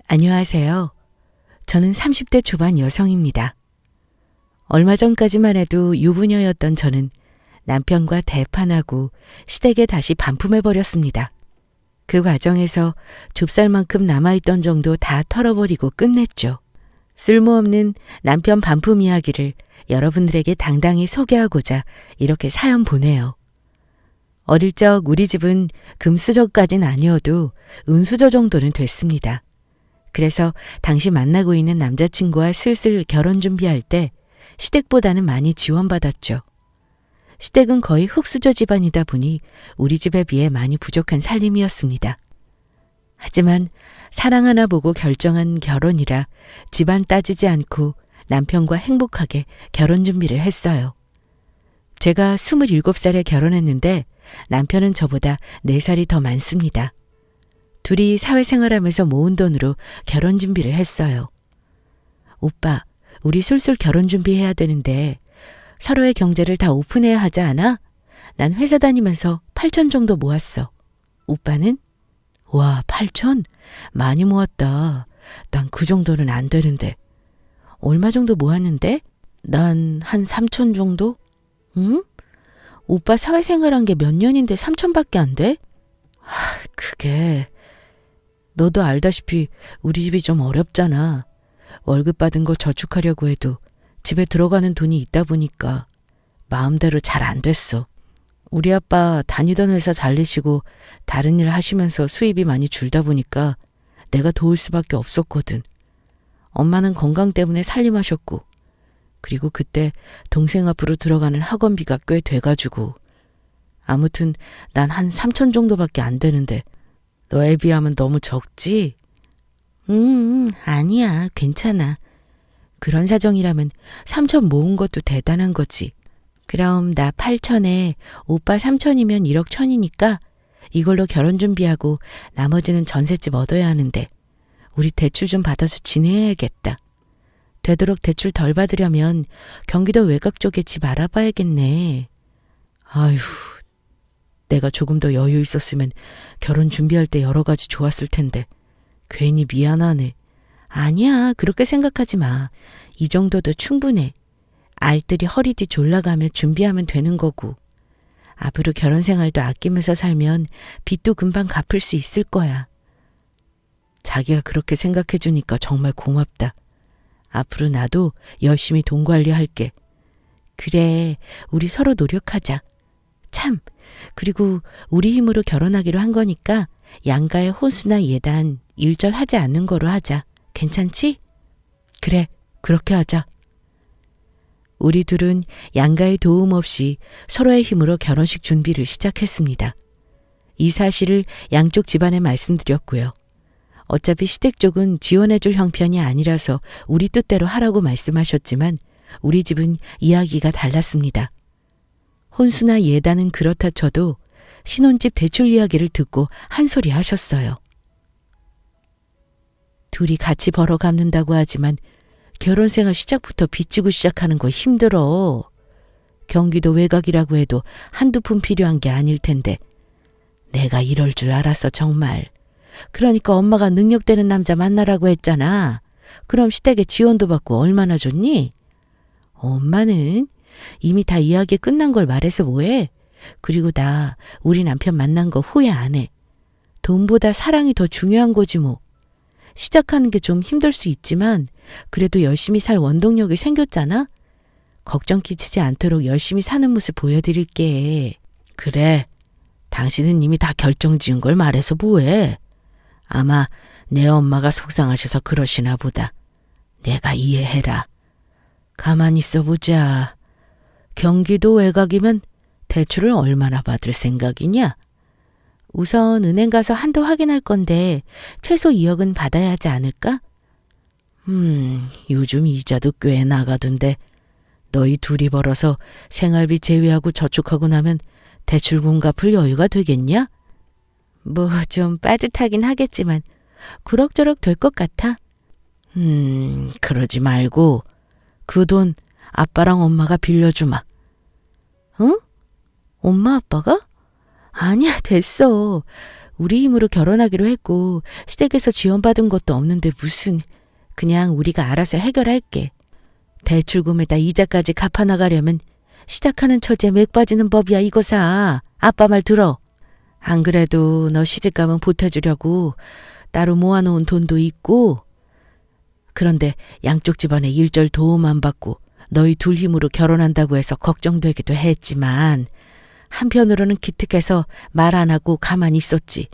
안녕하세요. 저는 30대 초반 여성입니다. 얼마 전까지만 해도 유부녀였던 저는 남편과 대판하고 시댁에 다시 반품해버렸습니다. 그 과정에서 좁쌀만큼 남아있던 정도 다 털어버리고 끝냈죠. 쓸모없는 남편 반품 이야기를 여러분들에게 당당히 소개하고자 이렇게 사연 보내요. 어릴 적 우리 집은 금수저까진 아니어도 은수저 정도는 됐습니다. 그래서 당시 만나고 있는 남자친구와 슬슬 결혼 준비할 때 시댁보다는 많이 지원받았죠. 시댁은 거의 흙수저 집안이다 보니 우리 집에 비해 많이 부족한 살림이었습니다. 하지만 사랑 하나 보고 결정한 결혼이라 집안 따지지 않고 남편과 행복하게 결혼 준비를 했어요. 제가 27살에 결혼했는데 남편은 저보다 4살이 더 많습니다. 둘이 사회생활하면서 모은 돈으로 결혼 준비를 했어요. 오빠, 우리 술술 결혼 준비해야 되는데 서로의 경제를 다 오픈해야 하지 않아? 난 회사 다니면서 8천 정도 모았어. 오빠는? 와, 8천? 많이 모았다. 난 그 정도는 안 되는데. 얼마 정도 모았는데? 난 한 3천 정도? 응? 오빠 사회생활한 게 몇 년인데 3천밖에 안 돼? 그게... 너도 알다시피 우리 집이 좀 어렵잖아. 월급 받은 거 저축하려고 해도 집에 들어가는 돈이 있다 보니까 마음대로 잘 안 됐어. 우리 아빠 다니던 회사 잘리시고 다른 일 하시면서 수입이 많이 줄다 보니까 내가 도울 수밖에 없었거든. 엄마는 건강 때문에 살림하셨고 그리고 그때 동생 앞으로 들어가는 학원비가 꽤 돼가지고 아무튼 난 한 3천 정도밖에 안 되는데 너에 비하면 너무 적지? 아니야. 괜찮아. 그런 사정이라면 3천 모은 것도 대단한 거지. 그럼 나 8천에 오빠 3천이면 1억 1천이니까 이걸로 결혼 준비하고 나머지는 전셋집 얻어야 하는데 우리 대출 좀 받아서 지내야겠다. 되도록 대출 덜 받으려면 경기도 외곽 쪽에 집 알아봐야겠네. 아휴. 내가 조금 더 여유 있었으면 결혼 준비할 때 여러 가지 좋았을 텐데 괜히 미안하네. 아니야, 그렇게 생각하지 마. 이 정도도 충분해. 알뜰히 허리띠 졸라가며 준비하면 되는 거고 앞으로 결혼 생활도 아끼면서 살면 빚도 금방 갚을 수 있을 거야. 자기가 그렇게 생각해 주니까 정말 고맙다. 앞으로 나도 열심히 돈 관리할게. 그래, 우리 서로 노력하자. 참, 그리고 우리 힘으로 결혼하기로 한 거니까 양가의 혼수나 예단 일절하지 않는 거로 하자. 괜찮지? 그래, 그렇게 하자. 우리 둘은 양가의 도움 없이 서로의 힘으로 결혼식 준비를 시작했습니다. 이 사실을 양쪽 집안에 말씀드렸고요. 어차피 시댁 쪽은 지원해줄 형편이 아니라서 우리 뜻대로 하라고 말씀하셨지만 우리 집은 이야기가 달랐습니다. 혼수나 예단은 그렇다 쳐도 신혼집 대출 이야기를 듣고 한 소리 하셨어요. 둘이 같이 벌어 갚는다고 하지만 결혼생활 시작부터 빚지고 시작하는 거 힘들어. 경기도 외곽이라고 해도 한두 푼 필요한 게 아닐 텐데. 내가 이럴 줄 알았어 정말. 그러니까 엄마가 능력되는 남자 만나라고 했잖아. 그럼 시댁에 지원도 받고 얼마나 좋니? 엄마는 이미 다 이야기 끝난 걸 말해서 뭐해? 그리고 나 우리 남편 만난 거 후회 안 해. 돈보다 사랑이 더 중요한 거지 뭐. 시작하는 게 좀 힘들 수 있지만 그래도 열심히 살 원동력이 생겼잖아. 걱정 끼치지 않도록 열심히 사는 모습 보여드릴게. 그래, 당신은 이미 다 결정 지은 걸 말해서 뭐해. 아마 내 엄마가 속상하셔서 그러시나 보다. 내가 이해해라. 가만히 있어보자. 경기도 외곽이면 대출을 얼마나 받을 생각이냐? 우선 은행 가서 한도 확인할 건데 최소 2억은 받아야 하지 않을까? 요즘 이자도 꽤 나가던데 너희 둘이 벌어서 생활비 제외하고 저축하고 나면 대출금 갚을 여유가 되겠냐? 뭐 좀 빠듯하긴 하겠지만 그럭저럭 될 것 같아. 그러지 말고 그 돈 아빠랑 엄마가 빌려주마. 응? 엄마 아빠가? 아니야, 됐어. 우리 힘으로 결혼하기로 했고 시댁에서 지원받은 것도 없는데 무슨 그냥 우리가 알아서 해결할게. 대출금에다 이자까지 갚아나가려면 시작하는 처지에 맥 빠지는 법이야 이거사. 아빠 말 들어. 안 그래도 너 시집가면 보태주려고 따로 모아놓은 돈도 있고 그런데 양쪽 집안에 일절 도움 안 받고 너희 둘 힘으로 결혼한다고 해서 걱정되기도 했지만 한편으로는 기특해서 말 안 하고 가만히 있었지.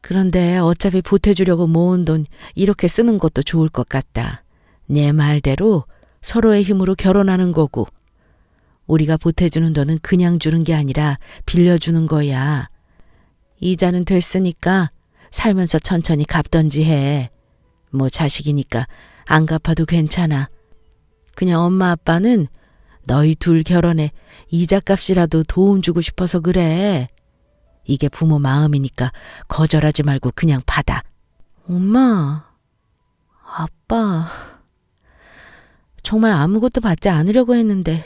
그런데 어차피 보태주려고 모은 돈 이렇게 쓰는 것도 좋을 것 같다. 내 말대로 서로의 힘으로 결혼하는 거고 우리가 보태주는 돈은 그냥 주는 게 아니라 빌려주는 거야. 이자는 됐으니까 살면서 천천히 갚던지 해. 뭐 자식이니까 안 갚아도 괜찮아. 그냥 엄마 아빠는 너희 둘 결혼에 이자값이라도 도움 주고 싶어서 그래. 이게 부모 마음이니까 거절하지 말고 그냥 받아. 엄마, 아빠, 정말 아무것도 받지 않으려고 했는데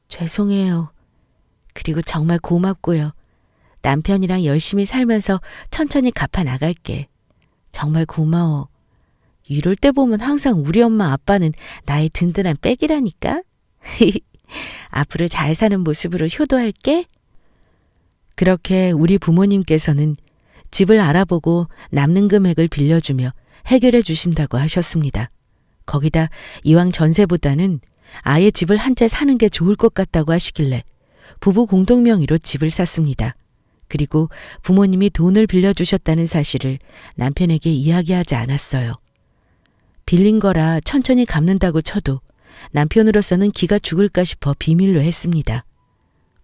죄송해요. 그리고 정말 고맙고요. 남편이랑 열심히 살면서 천천히 갚아 나갈게. 정말 고마워. 이럴 때 보면 항상 우리 엄마 아빠는 나의 든든한 백이라니까. 앞으로 잘 사는 모습으로 효도할게. 그렇게 우리 부모님께서는 집을 알아보고 남는 금액을 빌려주며 해결해 주신다고 하셨습니다. 거기다 이왕 전세보다는 아예 집을 한 채 사는 게 좋을 것 같다고 하시길래 부부 공동명의로 집을 샀습니다. 그리고 부모님이 돈을 빌려주셨다는 사실을 남편에게 이야기하지 않았어요. 빌린 거라 천천히 갚는다고 쳐도 남편으로서는 기가 죽을까 싶어 비밀로 했습니다.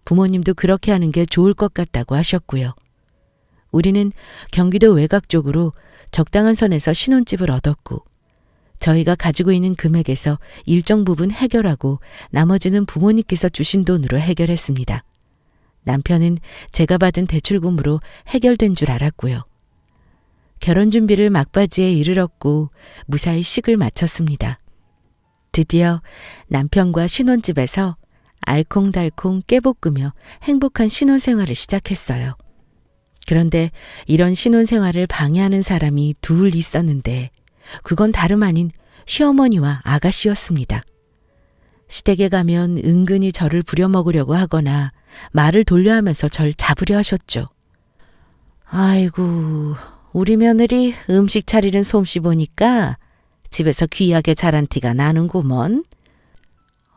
부모님도 그렇게 하는 게 좋을 것 같다고 하셨고요. 우리는 경기도 외곽 쪽으로 적당한 선에서 신혼집을 얻었고 저희가 가지고 있는 금액에서 일정 부분 해결하고 나머지는 부모님께서 주신 돈으로 해결했습니다. 남편은 제가 받은 대출금으로 해결된 줄 알았고요. 결혼 준비를 막바지에 이르렀고 무사히 식을 마쳤습니다. 드디어 남편과 신혼집에서 알콩달콩 깨볶으며 행복한 신혼생활을 시작했어요. 그런데 이런 신혼생활을 방해하는 사람이 둘 있었는데 그건 다름 아닌 시어머니와 아가씨였습니다. 시댁에 가면 은근히 저를 부려먹으려고 하거나 말을 돌려하면서 절 잡으려 하셨죠. 아이고, 우리 며느리 음식 차리는 솜씨 보니까 집에서 귀하게 자란 티가 나는구먼.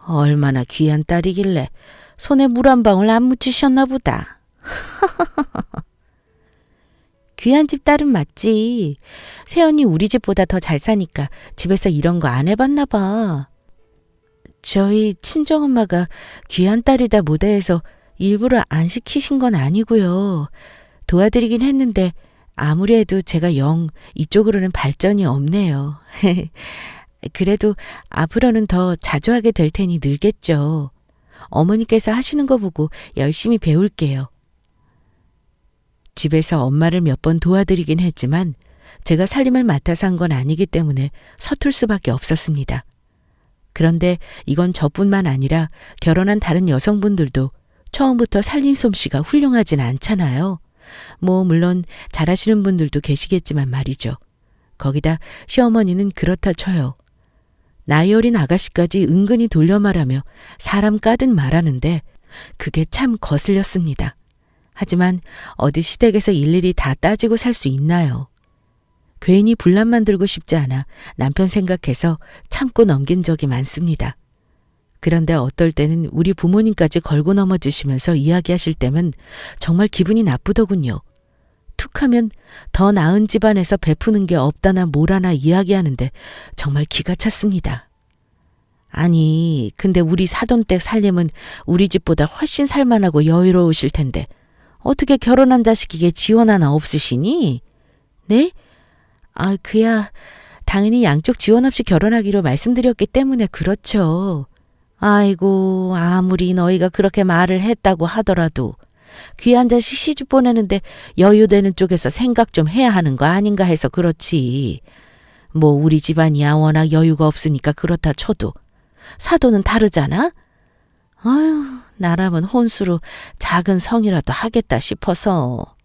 얼마나 귀한 딸이길래 손에 물 한 방울 안 묻히셨나 보다. 귀한 집 딸은 맞지. 새언니 우리 집보다 더 잘 사니까 집에서 이런 거 안 해봤나 봐. 저희 친정엄마가 귀한 딸이다 못해서 일부러 안 시키신 건 아니고요. 도와드리긴 했는데 아무리 해도 제가 영 이쪽으로는 발전이 없네요. 그래도 앞으로는 더 자주 하게 될 테니 늘겠죠. 어머니께서 하시는 거 보고 열심히 배울게요. 집에서 엄마를 몇 번 도와드리긴 했지만 제가 살림을 맡아서 한 건 아니기 때문에 서툴 수밖에 없었습니다. 그런데 이건 저뿐만 아니라 결혼한 다른 여성분들도 처음부터 살림 솜씨가 훌륭하진 않잖아요. 뭐 물론 잘하시는 분들도 계시겠지만 말이죠. 거기다 시어머니는 그렇다 쳐요. 나이 어린 아가씨까지 은근히 돌려 말하며 사람 까듯 말하는데 그게 참 거슬렸습니다. 하지만 어디 시댁에서 일일이 다 따지고 살 수 있나요? 괜히 분란 만들고 싶지 않아 남편 생각해서 참고 넘긴 적이 많습니다. 그런데 어떨 때는 우리 부모님까지 걸고 넘어지시면서 이야기하실 때면 정말 기분이 나쁘더군요. 툭 하면 더 나은 집안에서 베푸는 게 없다나 뭐라나 이야기하는데 정말 기가 찼습니다. 아니, 근데 우리 사돈댁 살림은 우리 집보다 훨씬 살만하고 여유로우실 텐데 어떻게 결혼한 자식에게 지원 하나 없으시니? 네? 아, 그야 당연히 양쪽 지원 없이 결혼하기로 말씀드렸기 때문에 그렇죠. 아이고, 아무리 너희가 그렇게 말을 했다고 하더라도 귀한 자식 시집 보내는데 여유되는 쪽에서 생각 좀 해야 하는 거 아닌가 해서 그렇지. 뭐 우리 집안이야 워낙 여유가 없으니까 그렇다 쳐도 사도는 다르잖아? 아유, 나라면 혼수로 작은 성이라도 하겠다 싶어서.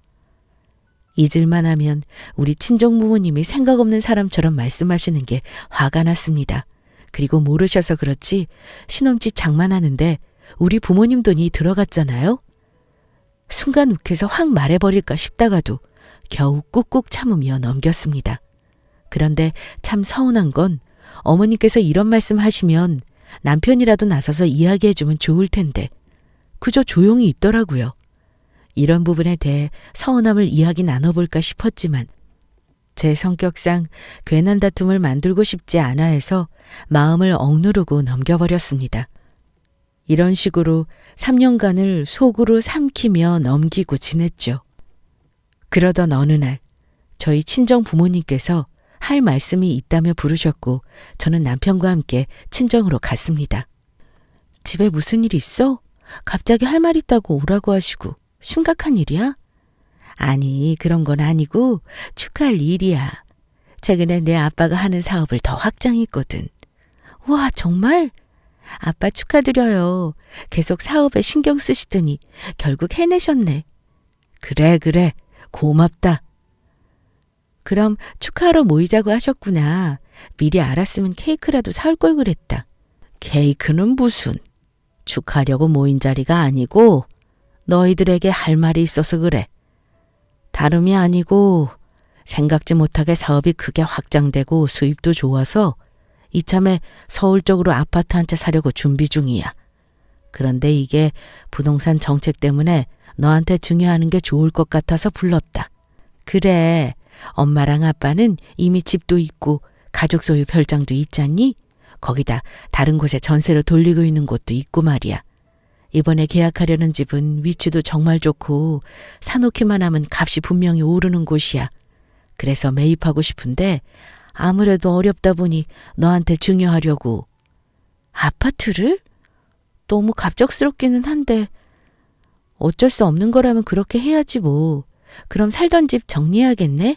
잊을만 하면 우리 친정 부모님이 생각 없는 사람처럼 말씀하시는 게 화가 났습니다. 그리고 모르셔서 그렇지 신혼집 장만하는데 우리 부모님 돈이 들어갔잖아요. 순간 욱해서 확 말해버릴까 싶다가도 겨우 꾹꾹 참으며 넘겼습니다. 그런데 참 서운한 건 어머니께서 이런 말씀 하시면 남편이라도 나서서 이야기해주면 좋을 텐데 그저 조용히 있더라고요. 이런 부분에 대해 서운함을 이야기 나눠볼까 싶었지만 제 성격상 괜한 다툼을 만들고 싶지 않아 해서 마음을 억누르고 넘겨버렸습니다. 이런 식으로 3년간을 속으로 삼키며 넘기고 지냈죠. 그러던 어느 날 저희 친정 부모님께서 할 말씀이 있다며 부르셨고 저는 남편과 함께 친정으로 갔습니다. 집에 무슨 일 있어? 갑자기 할 말 있다고 오라고 하시고 심각한 일이야? 아니, 그런 건 아니고 축하할 일이야. 최근에 내 아빠가 하는 사업을 더 확장했거든. 와, 정말? 아빠 축하드려요. 계속 사업에 신경 쓰시더니 결국 해내셨네. 그래. 고맙다. 그럼 축하하러 모이자고 하셨구나. 미리 알았으면 케이크라도 사올 걸 그랬다. 케이크는 무슨? 축하하려고 모인 자리가 아니고 너희들에게 할 말이 있어서 그래. 다름이 아니고 생각지 못하게 사업이 크게 확장되고 수입도 좋아서 이참에 서울 쪽으로 아파트 한 채 사려고 준비 중이야. 그런데 이게 부동산 정책 때문에 너한테 증여하는 게 좋을 것 같아서 불렀다. 그래, 엄마랑 아빠는 이미 집도 있고 가족 소유 별장도 있잖니? 거기다 다른 곳에 전세로 돌리고 있는 곳도 있고 말이야. 이번에 계약하려는 집은 위치도 정말 좋고 사놓기만 하면 값이 분명히 오르는 곳이야. 그래서 매입하고 싶은데 아무래도 어렵다 보니 너한테 증여하려고. 아파트를? 너무 갑작스럽기는 한데 어쩔 수 없는 거라면 그렇게 해야지 뭐. 그럼 살던 집 정리해야겠네?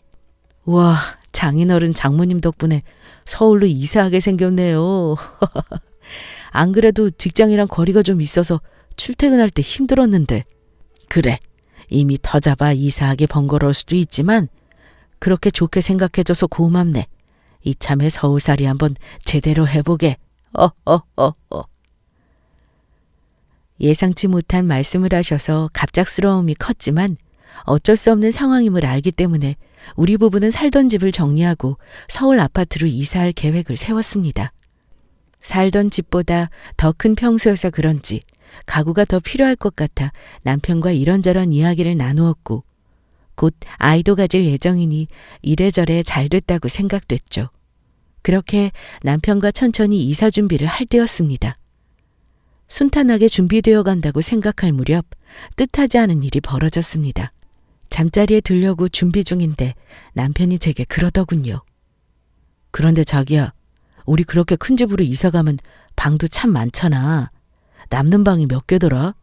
와, 장인어른 장모님 덕분에 서울로 이사하게 생겼네요. 안 그래도 직장이랑 거리가 좀 있어서 출퇴근할 때 힘들었는데. 그래, 이미 터 잡아 이사하기 번거로울 수도 있지만 그렇게 좋게 생각해줘서 고맙네. 이참에 서울살이 한번 제대로 해보게. 예상치 못한 말씀을 하셔서 갑작스러움이 컸지만 어쩔 수 없는 상황임을 알기 때문에 우리 부부는 살던 집을 정리하고 서울 아파트로 이사할 계획을 세웠습니다. 살던 집보다 더 큰 평수여서 그런지 가구가 더 필요할 것 같아 남편과 이런저런 이야기를 나누었고 곧 아이도 가질 예정이니 이래저래 잘 됐다고 생각됐죠. 그렇게 남편과 천천히 이사 준비를 할 때였습니다. 순탄하게 준비되어 간다고 생각할 무렵 뜻하지 않은 일이 벌어졌습니다. 잠자리에 들려고 준비 중인데 남편이 제게 그러더군요. 그런데 자기야, 우리 그렇게 큰 집으로 이사 가면 방도 참 많잖아. 남는 방이 몇 개더라?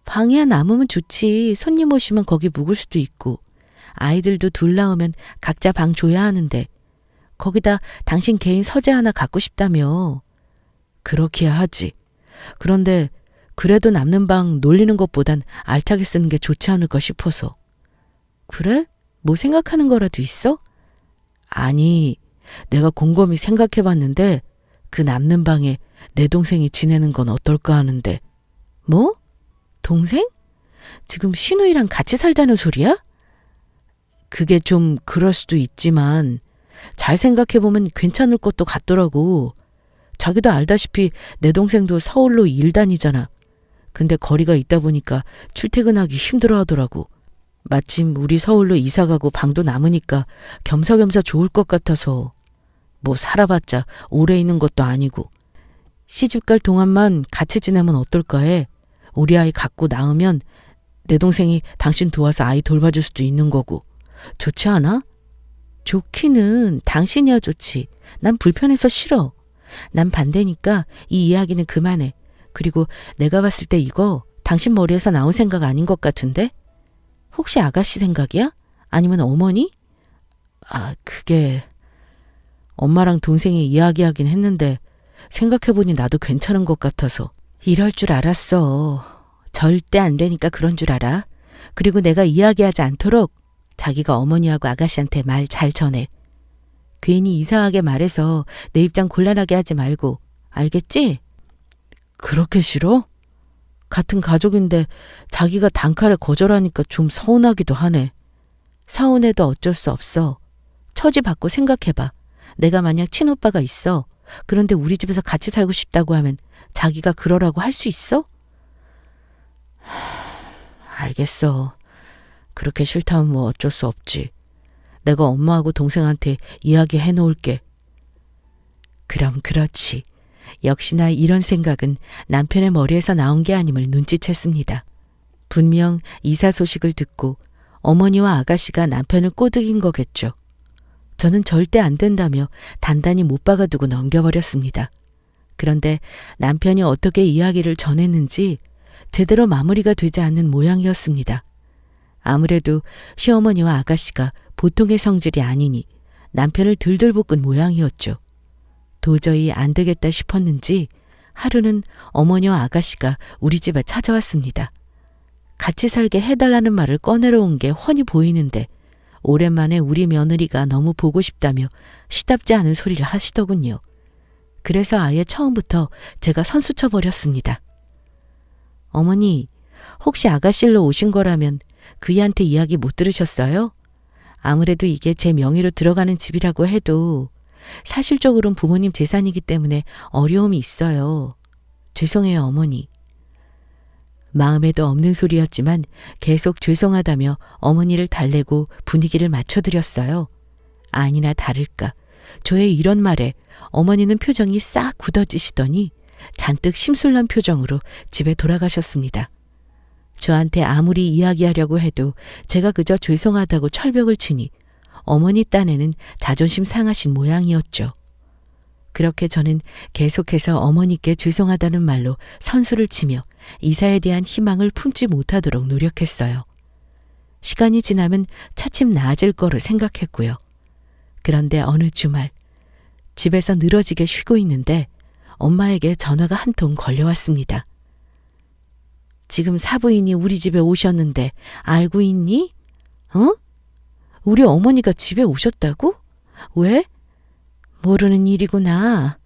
방이야 남으면 좋지. 손님 오시면 거기 묵을 수도 있고 아이들도 둘 낳으면 각자 방 줘야 하는데 거기다 당신 개인 서재 하나 갖고 싶다며. 그렇기야 하지. 그런데 그래도 남는 방 놀리는 것보단 알차게 쓰는 게 좋지 않을까 싶어서. 그래? 뭐 생각하는 거라도 있어? 아니, 내가 곰곰이 생각해봤는데 그 남는 방에 내 동생이 지내는 건 어떨까 하는데. 뭐? 동생? 지금 신우이랑 같이 살자는 소리야? 그게 좀 그럴 수도 있지만 잘 생각해보면 괜찮을 것도 같더라고. 자기도 알다시피 내 동생도 서울로 일 다니잖아. 근데 거리가 있다 보니까 출퇴근하기 힘들어 하더라고. 마침 우리 서울로 이사가고 방도 남으니까 겸사겸사 좋을 것 같아서. 뭐 살아봤자 오래 있는 것도 아니고. 시집갈 동안만 같이 지내면 어떨까 해. 우리 아이 갖고 낳으면 내 동생이 당신 도와서 아이 돌봐줄 수도 있는 거고. 좋지 않아? 좋기는 당신이야 좋지. 난 불편해서 싫어. 난 반대니까 이 이야기는 그만해. 그리고 내가 봤을 때 이거 당신 머리에서 나온 생각 아닌 것 같은데? 혹시 아가씨 생각이야? 아니면 어머니? 그게 엄마랑 동생이 이야기하긴 했는데 생각해보니 나도 괜찮은 것 같아서. 이럴 줄 알았어. 절대 안 되니까 그런 줄 알아. 그리고 내가 이야기하지 않도록 자기가 어머니하고 아가씨한테 말 잘 전해. 괜히 이상하게 말해서 내 입장 곤란하게 하지 말고. 알겠지? 그렇게 싫어? 같은 가족인데 자기가 단칼에 거절하니까 좀 서운하기도 하네. 서운해도 어쩔 수 없어. 처지 받고 생각해봐. 내가 만약 친오빠가 있어. 그런데 우리 집에서 같이 살고 싶다고 하면 자기가 그러라고 할 수 있어? 알겠어. 그렇게 싫다면 뭐 어쩔 수 없지. 내가 엄마하고 동생한테 이야기해 놓을게. 그럼 그렇지. 역시나 이런 생각은 남편의 머리에서 나온 게 아님을 눈치챘습니다. 분명 이사 소식을 듣고 어머니와 아가씨가 남편을 꼬드긴 거겠죠. 저는 절대 안 된다며 단단히 못 박아두고 넘겨버렸습니다. 그런데 남편이 어떻게 이야기를 전했는지 제대로 마무리가 되지 않는 모양이었습니다. 아무래도 시어머니와 아가씨가 보통의 성질이 아니니 남편을 들들 볶은 모양이었죠. 도저히 안 되겠다 싶었는지 하루는 어머니와 아가씨가 우리 집에 찾아왔습니다. 같이 살게 해달라는 말을 꺼내러 온 게 훤히 보이는데 오랜만에 우리 며느리가 너무 보고 싶다며 시답지 않은 소리를 하시더군요. 그래서 아예 처음부터 제가 선수쳐 버렸습니다. 어머니, 혹시 아가씨로 오신 거라면 그이한테 이야기 못 들으셨어요? 아무래도 이게 제 명의로 들어가는 집이라고 해도 사실적으로는 부모님 재산이기 때문에 어려움이 있어요. 죄송해요, 어머니. 마음에도 없는 소리였지만 계속 죄송하다며 어머니를 달래고 분위기를 맞춰드렸어요. 아니나 다를까. 저의 이런 말에 어머니는 표정이 싹 굳어지시더니 잔뜩 심술난 표정으로 집에 돌아가셨습니다. 저한테 아무리 이야기하려고 해도 제가 그저 죄송하다고 철벽을 치니 어머니 딴에는 자존심 상하신 모양이었죠. 그렇게 저는 계속해서 어머니께 죄송하다는 말로 선수를 치며 이사에 대한 희망을 품지 못하도록 노력했어요. 시간이 지나면 차츰 나아질 거로 생각했고요. 그런데 어느 주말 집에서 늘어지게 쉬고 있는데 엄마에게 전화가 한 통 걸려왔습니다. 지금 사부인이 우리 집에 오셨는데 알고 있니? 어? 우리 어머니가 집에 오셨다고? 왜? 모르는 일이구나.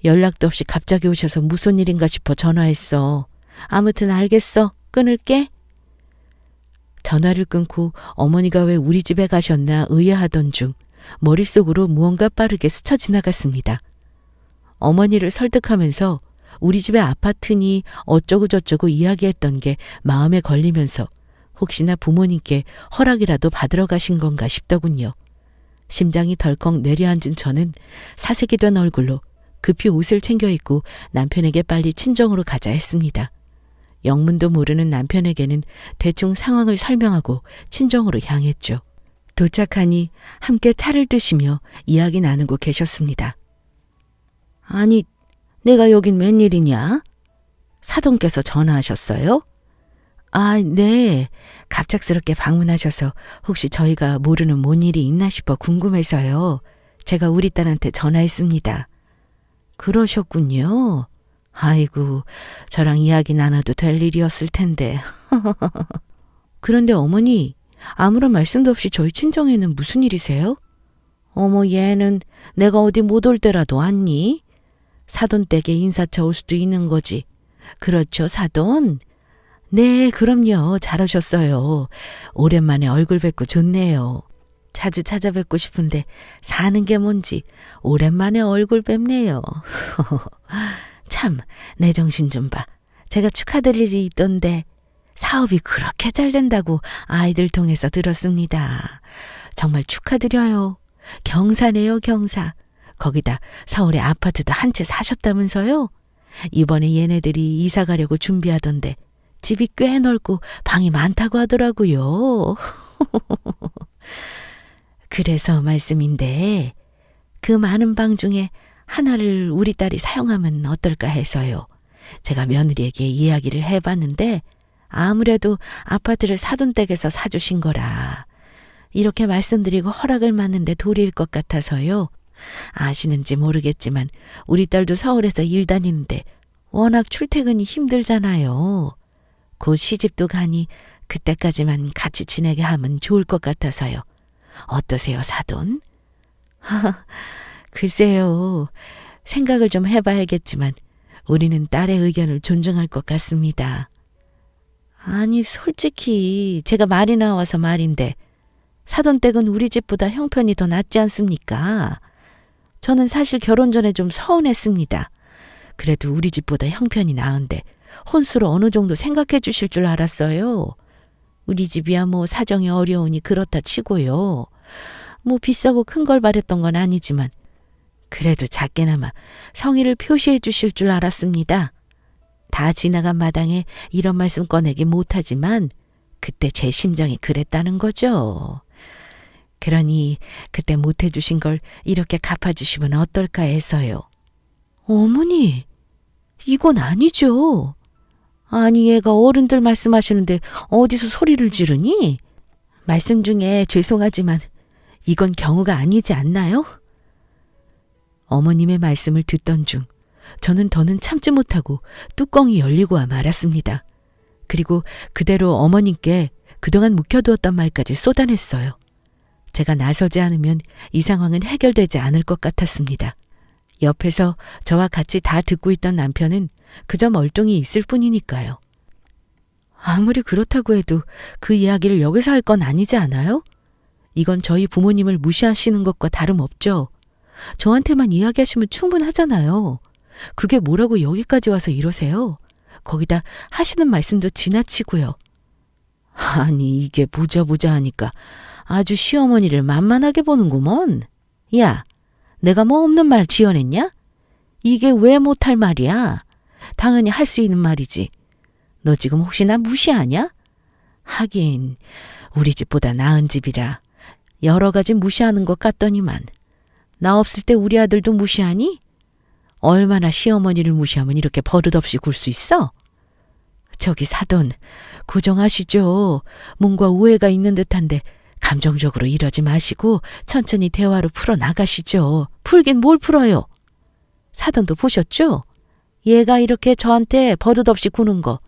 연락도 없이 갑자기 오셔서 무슨 일인가 싶어 전화했어. 아무튼 알겠어. 끊을게. 전화를 끊고 어머니가 왜 우리 집에 가셨나 의아하던 중 머릿속으로 무언가 빠르게 스쳐 지나갔습니다. 어머니를 설득하면서 우리 집의 아파트니 어쩌고저쩌고 이야기했던 게 마음에 걸리면서 혹시나 부모님께 허락이라도 받으러 가신 건가 싶더군요. 심장이 덜컥 내려앉은 저는 사색이 된 얼굴로 급히 옷을 챙겨 입고 남편에게 빨리 친정으로 가자 했습니다. 영문도 모르는 남편에게는 대충 상황을 설명하고 친정으로 향했죠. 도착하니 함께 차를 드시며 이야기 나누고 계셨습니다. 아니, 내가 여긴 웬일이냐? 사돈께서 전화하셨어요? 아, 네. 갑작스럽게 방문하셔서 혹시 저희가 모르는 뭔 일이 있나 싶어 궁금해서요. 제가 우리 딸한테 전화했습니다. 그러셨군요. 아이고, 저랑 이야기 나눠도 될 일이었을 텐데. 그런데 어머니, 아무런 말씀도 없이 저희 친정에는 무슨 일이세요? 어머, 얘는 내가 어디 못 올 때라도 왔니? 사돈 댁에 인사차 올 수도 있는 거지. 그렇죠, 사돈? 네, 그럼요. 잘 오셨어요. 오랜만에 얼굴 뵙고 좋네요. 자주 찾아뵙고 싶은데 사는 게 뭔지 오랜만에 얼굴 뵙네요. 참, 내 정신 좀 봐. 제가 축하드릴 일이 있던데 사업이 그렇게 잘 된다고 아이들 통해서 들었습니다. 정말 축하드려요. 경사네요, 경사. 거기다 서울에 아파트도 한 채 사셨다면서요? 이번에 얘네들이 이사 가려고 준비하던데 집이 꽤 넓고 방이 많다고 하더라고요. 그래서 말씀인데 그 많은 방 중에 하나를 우리 딸이 사용하면 어떨까 해서요. 제가 며느리에게 이야기를 해봤는데 아무래도 아파트를 사돈 댁에서 사주신 거라 이렇게 말씀드리고 허락을 받는데 도리일 것 같아서요. 아시는지 모르겠지만 우리 딸도 서울에서 일 다니는데 워낙 출퇴근이 힘들잖아요. 곧 시집도 가니 그때까지만 같이 지내게 하면 좋을 것 같아서요. 어떠세요, 사돈? 글쎄요. 생각을 좀 해봐야겠지만 우리는 딸의 의견을 존중할 것 같습니다. 아니, 솔직히 제가 말이 나와서 말인데 사돈댁은 우리 집보다 형편이 더 낫지 않습니까? 저는 사실 결혼 전에 좀 서운했습니다. 그래도 우리 집보다 형편이 나은데 혼수를 어느 정도 생각해 주실 줄 알았어요. 우리 집이야 뭐 사정이 어려우니 그렇다 치고요. 뭐 비싸고 큰 걸 바랬던 건 아니지만 그래도 작게나마 성의를 표시해 주실 줄 알았습니다. 다 지나간 마당에 이런 말씀 꺼내기 못하지만 그때 제 심정이 그랬다는 거죠. 그러니 그때 못해주신 걸 이렇게 갚아주시면 어떨까 해서요. 어머니, 이건 아니죠. 아니, 얘가 어른들 말씀하시는데 어디서 소리를 지르니? 말씀 중에 죄송하지만 이건 경우가 아니지 않나요? 어머님의 말씀을 듣던 중 저는 더는 참지 못하고 뚜껑이 열리고 와 말았습니다. 그리고 그대로 어머님께 그동안 묵혀두었던 말까지 쏟아냈어요. 제가 나서지 않으면 이 상황은 해결되지 않을 것 같았습니다. 옆에서 저와 같이 다 듣고 있던 남편은 그저 멀뚱히 있을 뿐이니까요. 아무리 그렇다고 해도 그 이야기를 여기서 할 건 아니지 않아요? 이건 저희 부모님을 무시하시는 것과 다름없죠. 저한테만 이야기하시면 충분하잖아요. 그게 뭐라고 여기까지 와서 이러세요? 거기다 하시는 말씀도 지나치고요. 아니, 이게 보자 하니까 아주 시어머니를 만만하게 보는구먼. 야, 내가 뭐 없는 말 지어냈냐? 이게 왜 못할 말이야? 당연히 할 수 있는 말이지. 너 지금 혹시 나 무시하냐? 하긴 우리 집보다 나은 집이라 여러 가지 무시하는 것 같더니만 나 없을 때 우리 아들도 무시하니? 얼마나 시어머니를 무시하면 이렇게 버릇없이 굴 수 있어? 저기 사돈, 고정하시죠. 뭔가 오해가 있는 듯한데 감정적으로 이러지 마시고 천천히 대화로 풀어나가시죠. 풀긴 뭘 풀어요? 사돈도 보셨죠? 얘가 이렇게 저한테 버릇없이 구는 거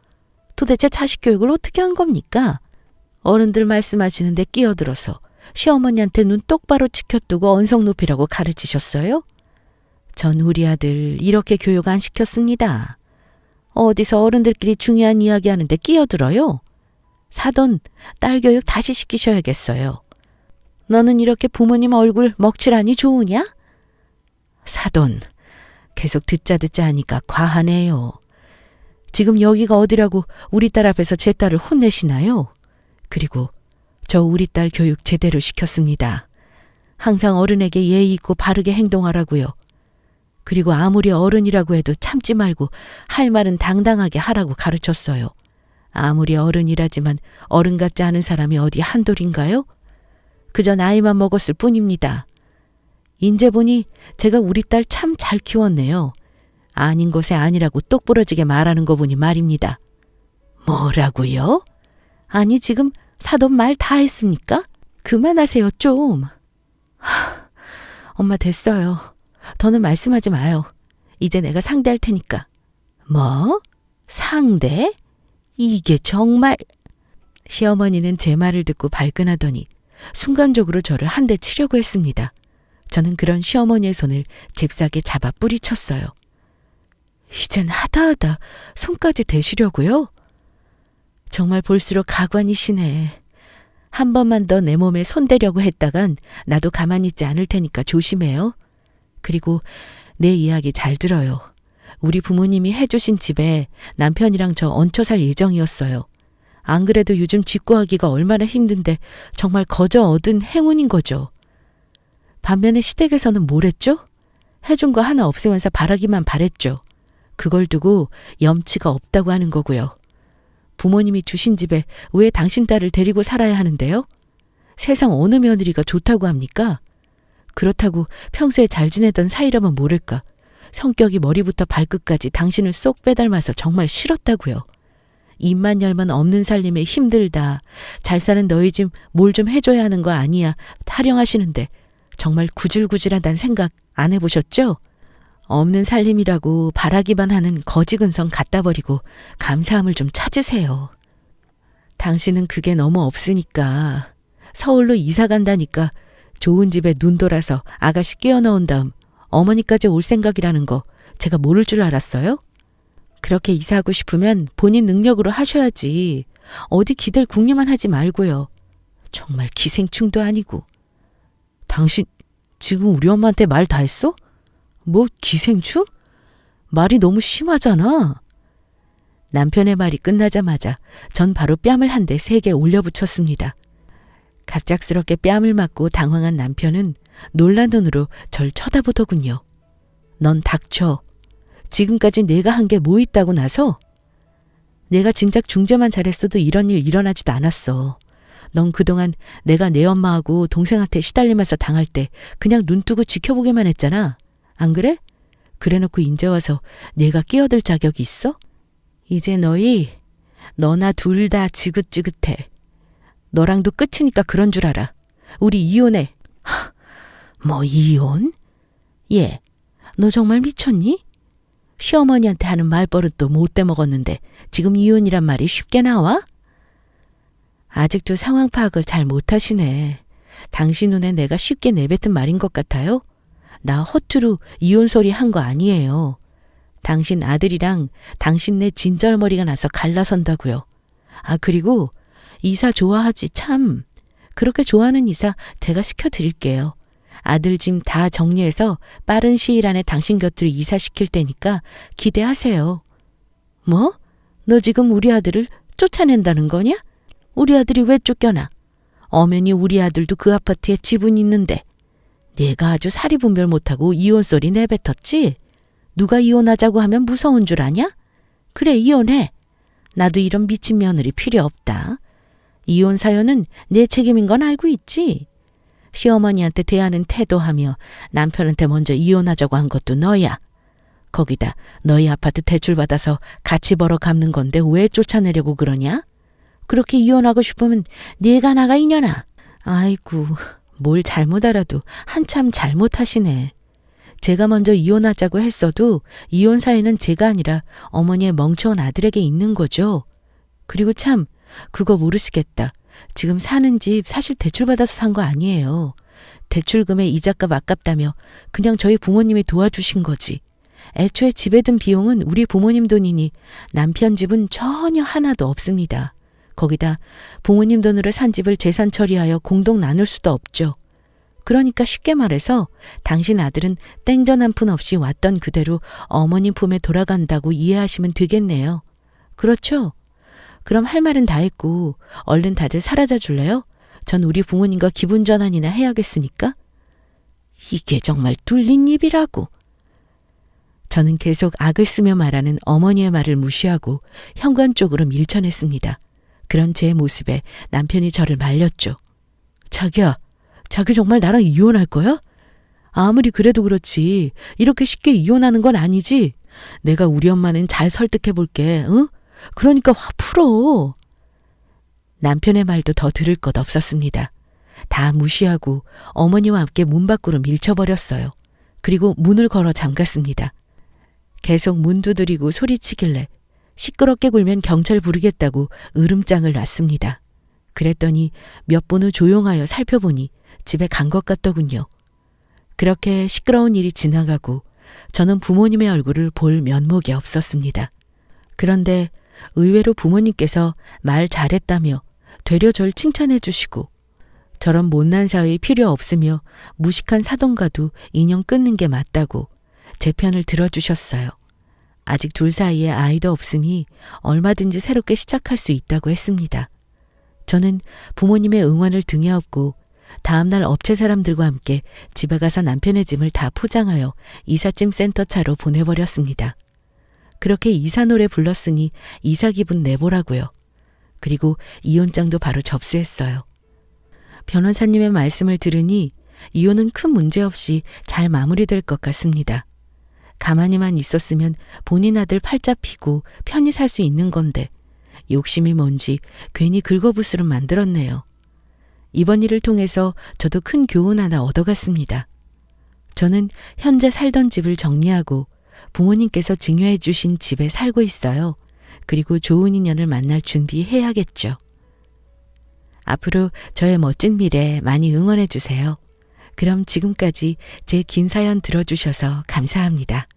도대체 자식 교육을 어떻게 한 겁니까? 어른들 말씀하시는데 끼어들어서 시어머니한테 눈 똑바로 치켜두고 언성 높이라고 가르치셨어요? 전 우리 아들 이렇게 교육 안 시켰습니다. 어디서 어른들끼리 중요한 이야기 하는데 끼어들어요? 사돈, 딸 교육 다시 시키셔야겠어요. 너는 이렇게 부모님 얼굴 먹칠하니 좋으냐? 사돈, 계속 듣자 하니까 과하네요. 지금 여기가 어디라고 우리 딸 앞에서 제 딸을 혼내시나요? 그리고 저 우리 딸 교육 제대로 시켰습니다. 항상 어른에게 예의 있고 바르게 행동하라고요. 그리고 아무리 어른이라고 해도 참지 말고 할 말은 당당하게 하라고 가르쳤어요. 아무리 어른이라지만 어른 같지 않은 사람이 어디 한둘인가요? 그저 나이만 먹었을 뿐입니다. 인제 보니 제가 우리 딸 참 잘 키웠네요. 아닌 것에 아니라고 똑부러지게 말하는 거 보니 말입니다. 뭐라고요? 아니, 지금 사돈 말 다 했습니까? 그만하세요, 좀. 엄마 됐어요. 더는 말씀하지 마요. 이제 내가 상대할 테니까. 뭐? 상대? 이게 정말... 시어머니는 제 말을 듣고 발끈하더니 순간적으로 저를 한 대 치려고 했습니다. 저는 그런 시어머니의 손을 잽싸게 잡아 뿌리쳤어요. 이젠 하다하다 손까지 대시려고요? 정말 볼수록 가관이시네. 한 번만 더 내 몸에 손대려고 했다간 나도 가만히 있지 않을 테니까 조심해요. 그리고 내 이야기 잘 들어요. 우리 부모님이 해주신 집에 남편이랑 저 얹혀 살 예정이었어요. 안 그래도 요즘 직구하기가 얼마나 힘든데 정말 거저 얻은 행운인 거죠. 반면에 시댁에서는 뭘 했죠? 해준 거 하나 없으면서 바라기만 바랬죠. 그걸 두고 염치가 없다고 하는 거고요. 부모님이 주신 집에 왜 당신 딸을 데리고 살아야 하는데요? 세상 어느 며느리가 좋다고 합니까? 그렇다고 평소에 잘 지내던 사이라면 모를까. 성격이 머리부터 발끝까지 당신을 쏙 빼닮아서 정말 싫었다고요. 입만 열면 없는 살림에 힘들다. 잘 사는 너희 집 뭘 좀 해줘야 하는 거 아니야. 타령하시는데 정말 구질구질하단 생각 안 해보셨죠? 없는 살림이라고 바라기만 하는 거지근성 갖다 버리고 감사함을 좀 찾으세요. 당신은 그게 너무 없으니까 서울로 이사 간다니까 좋은 집에 눈 돌아서 아가씨 끼워 넣은 다음 어머니까지 올 생각이라는 거 제가 모를 줄 알았어요? 그렇게 이사하고 싶으면 본인 능력으로 하셔야지. 어디 기댈 궁리만 하지 말고요. 정말 기생충도 아니고. 당신 지금 우리 엄마한테 말 다 했어? 뭐 기생충? 말이 너무 심하잖아. 남편의 말이 끝나자마자 전 바로 뺨을 한 대 세게 올려붙였습니다. 갑작스럽게 뺨을 맞고 당황한 남편은 놀란 눈으로 절 쳐다보더군요. 넌 닥쳐. 지금까지 내가 한 게 뭐 있다고 나서? 내가 진작 중재만 잘했어도 이런 일 일어나지도 않았어. 넌 그동안 내가 내 엄마하고 동생한테 시달리면서 당할 때 그냥 눈 뜨고 지켜보기만 했잖아. 안 그래? 그래놓고 인제 와서 내가 끼어들 자격이 있어? 이제 너나 둘 다 지긋지긋해. 너랑도 끝이니까 그런 줄 알아. 우리 이혼해. 뭐 이혼? 얘, 너 정말 미쳤니? 시어머니한테 하는 말버릇도 못돼 먹었는데 지금 이혼이란 말이 쉽게 나와? 아직도 상황 파악을 잘 못하시네. 당신 눈에 내가 쉽게 내뱉은 말인 것 같아요? 나 허투루 이혼 소리 한 거 아니에요. 당신 아들이랑 당신네 진절머리가 나서 갈라선다고요. 아, 그리고 이사 좋아하지 참. 그렇게 좋아하는 이사 제가 시켜드릴게요. 아들 짐 다 정리해서 빠른 시일 안에 당신 곁으로 이사시킬 테니까 기대하세요. 뭐? 너 지금 우리 아들을 쫓아낸다는 거냐? 우리 아들이 왜 쫓겨나? 엄연히 우리 아들도 그 아파트에 지분 있는데 내가 아주 사리분별 못하고 이혼 소리 내뱉었지? 누가 이혼하자고 하면 무서운 줄 아냐? 그래, 이혼해. 나도 이런 미친 며느리 필요 없다. 이혼 사연은 내 책임인 건 알고 있지? 시어머니한테 대하는 태도하며 남편한테 먼저 이혼하자고 한 것도 너야. 거기다 너희 아파트 대출받아서 같이 벌어 갚는 건데 왜 쫓아내려고 그러냐? 그렇게 이혼하고 싶으면 네가 나가 이년아. 아이고, 뭘 잘못 알아도 한참 잘못하시네. 제가 먼저 이혼하자고 했어도 이혼 사유는 제가 아니라 어머니의 멍청한 아들에게 있는 거죠. 그리고 참 그거 모르시겠다. 지금 사는 집 사실 대출받아서 산 거 아니에요. 대출금에 이자값 아깝다며 그냥 저희 부모님이 도와주신 거지. 애초에 집에 든 비용은 우리 부모님 돈이니 남편 집은 전혀 하나도 없습니다. 거기다 부모님 돈으로 산 집을 재산 처리하여 공동 나눌 수도 없죠. 그러니까 쉽게 말해서 당신 아들은 땡전 한 푼 없이 왔던 그대로 어머님 품에 돌아간다고 이해하시면 되겠네요. 그렇죠? 그럼 할 말은 다 했고 얼른 다들 사라져 줄래요? 전 우리 부모님과 기분 전환이나 해야겠으니까. 이게 정말 뚫린 입이라고. 저는 계속 악을 쓰며 말하는 어머니의 말을 무시하고 현관 쪽으로 밀쳐냈습니다. 그런 제 모습에 남편이 저를 말렸죠. 자기야, 자기 정말 나랑 이혼할 거야? 아무리 그래도 그렇지 이렇게 쉽게 이혼하는 건 아니지. 내가 우리 엄마는 잘 설득해 볼게. 응? 그러니까 화 풀어. 남편의 말도 더 들을 것 없었습니다. 다 무시하고 어머니와 함께 문 밖으로 밀쳐버렸어요. 그리고 문을 걸어 잠갔습니다. 계속 문 두드리고 소리치길래 시끄럽게 굴면 경찰 부르겠다고 으름장을 놨습니다. 그랬더니 몇 분 후 조용하여 살펴보니 집에 간 것 같더군요. 그렇게 시끄러운 일이 지나가고 저는 부모님의 얼굴을 볼 면목이 없었습니다. 그런데 의외로 부모님께서 말 잘했다며 되려 절 칭찬해 주시고 저런 못난 사위 필요 없으며 무식한 사돈과도 인연 끊는 게 맞다고 제 편을 들어주셨어요. 아직 둘 사이에 아이도 없으니 얼마든지 새롭게 시작할 수 있다고 했습니다. 저는 부모님의 응원을 등에 업고 다음날 업체 사람들과 함께 집에 가서 남편의 짐을 다 포장하여 이삿짐 센터 차로 보내버렸습니다. 그렇게 이사 노래 불렀으니 이사 기분 내보라고요. 그리고 이혼장도 바로 접수했어요. 변호사님의 말씀을 들으니 이혼은 큰 문제 없이 잘 마무리될 것 같습니다. 가만히만 있었으면 본인 아들 팔자 피고 편히 살 수 있는 건데 욕심이 뭔지 괜히 긁어부스름 만들었네요. 이번 일을 통해서 저도 큰 교훈 하나 얻어갔습니다. 저는 현재 살던 집을 정리하고 부모님께서 증여해 주신 집에 살고 있어요. 그리고 좋은 인연을 만날 준비해야겠죠. 앞으로 저의 멋진 미래 많이 응원해 주세요. 그럼 지금까지 제 긴 사연 들어주셔서 감사합니다.